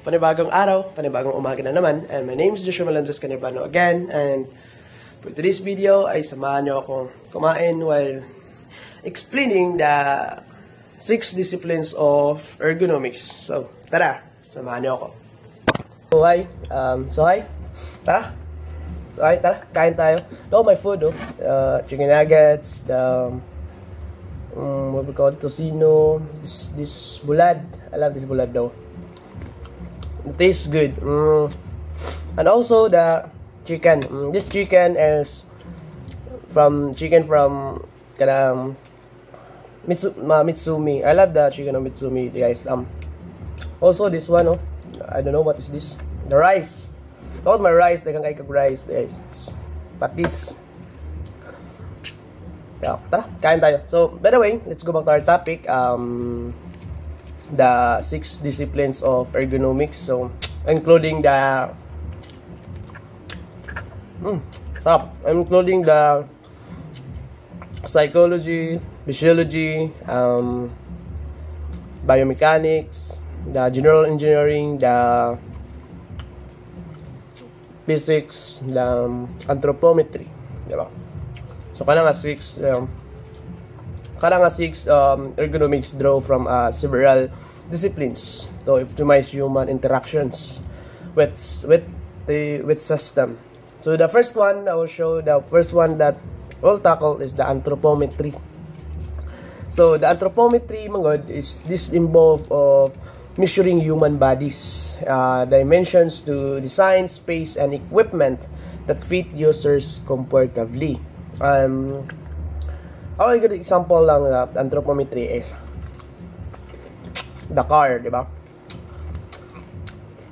Panibagong araw, panibagong umaga na naman. And my name is Joshua Melendres Canibano again. And for today's video ay samahan niyo akong kumain while explaining the 6 disciplines of ergonomics. So, tara, samahan niyo ako. So, hi. Tara. Kain tayo. My food, chicken nuggets, what we call it, tocino, this bulad. I love this bulad though. It tastes good. And also the chicken. This chicken is from Mitsumi. I love the chicken of Mitsumi, guys. Also this one, I don't know what is this. The rice. Not my rice, dagang kay kag rice, guys. Patis. Tara, kain tayo. So, by the way, let's go back to our topic. The 6 disciplines of ergonomics. So, including the including the psychology, physiology, biomechanics, the general engineering, the physics, the anthropometry, diba? So kanang 6 ergonomics draw from several disciplines to optimize human interactions with system. So the first one I will show, the first one that we'll tackle is the anthropometry. So the anthropometry, mga god, is this involved of measuring human bodies, dimensions to design space and equipment that fit users comfortably. A good example lang anthropometry is the car, di ba?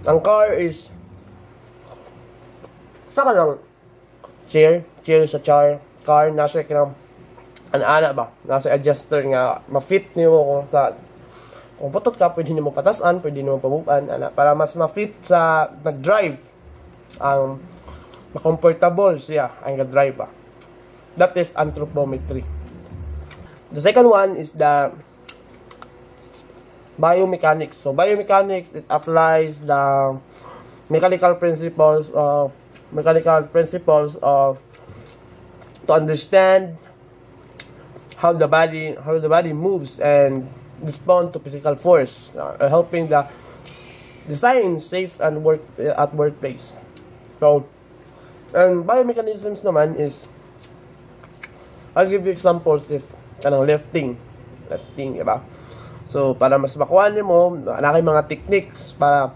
Ang car is saka lang chair sa car, nasa ana ba? Nasa adjuster nga ma-fit niyo kung putot ka, pwede nimo patasan, pwede nimo pabuban, para mas ma-fit sa nag-drive, ang ma-comfortable siya ang nag-drive ba. That is anthropometry. The second one is the biomechanics. So biomechanics, it applies the mechanical principles of to understand how the body moves and respond to physical force, helping the design safe and workplace. So, and biomechanisms naman is, I'll give you examples if kanang lifting, diba? So, para mas makuha nimo, anakay mga techniques para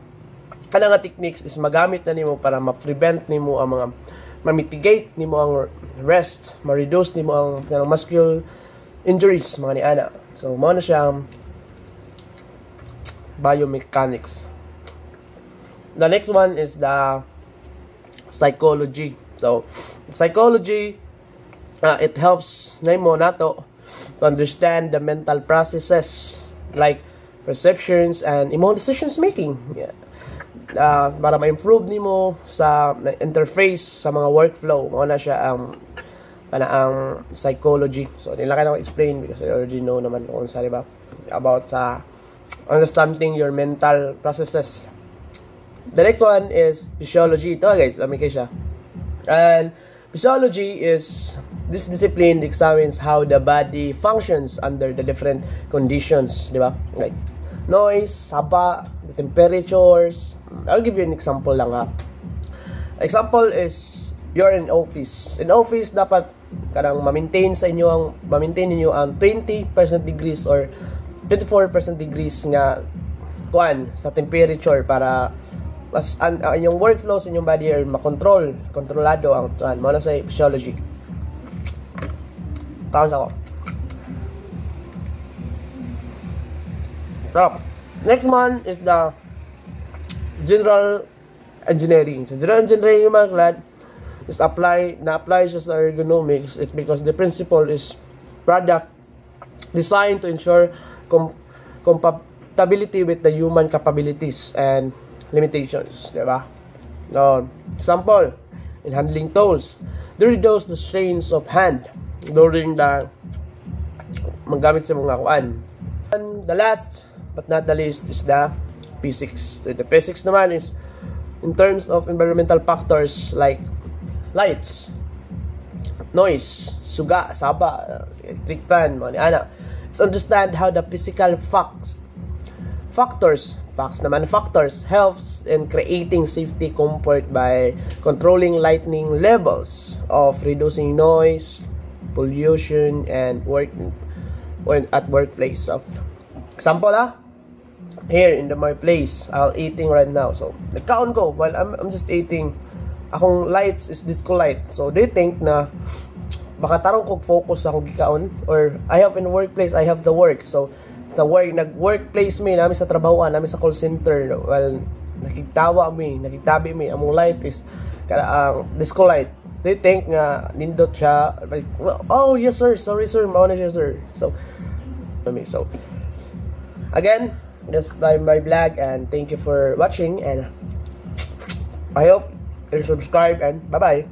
kanang techniques is magamit na nimo para ma-prevent nimo ang mga ma-mitigate nimo ang rest, ma-reduce nimo ang muscle injuries mga ni ana. So, mao na siya biomechanics. The next one is the psychology. So, psychology, it helps nato to understand the mental processes like perceptions and emotional decisions making. Para ma-improve nimo sa interface sa mga workflow. Mao na siya ang psychology. So, nila ka na explain because I already know naman kung saan, diba? About understanding your mental processes. The next one is physiology. Ito guys, lamig kayo siya. And physiology is, this discipline examines how the body functions under the different conditions, diba? Like noise, sapa, the temperatures. I'll give you an example lang ha. Example is, you're in office. In office, dapat kadang ma-maintain ninyo ang 20% degrees or 24% degrees nga sa temperature para mas yung workflow sa inyong body ay kontrolado ang mao na sa physiology. Kaon ako. So, next one is the general engineering. So, general engineering, mga klad, is applies as ergonomics. It's because the principle is product designed to ensure compatibility with the human capabilities and limitations, diba? So, example, in handling tools, they reduce the strains of hand during the maggamit sa mga kuan. And the last but not the least is the P6. The P6 naman is in terms of environmental factors like lights, noise, suga, saba, electric fan, mga ana. Let's understand how the physical factors helps in creating safety comfort by controlling lighting levels of reducing noise, pollution, and workplace. So, example here in my place, I'll eating right now. So, nagkaon ko while I'm just eating. Akong lights is disco light. So, do you think na baka tarong kog focus akong gikaon? Or I have in the workplace, I have the work. So, nag-workplace namin sa trabahoan, namin sa call center. Well, nakitabi mi, among light is disco light. Do you think nga nindot siya? Like, well, oh yes sir, sorry sir, mauna siya sir. So again, that's my vlog, and thank you for watching, and I hope you subscribe, and bye bye.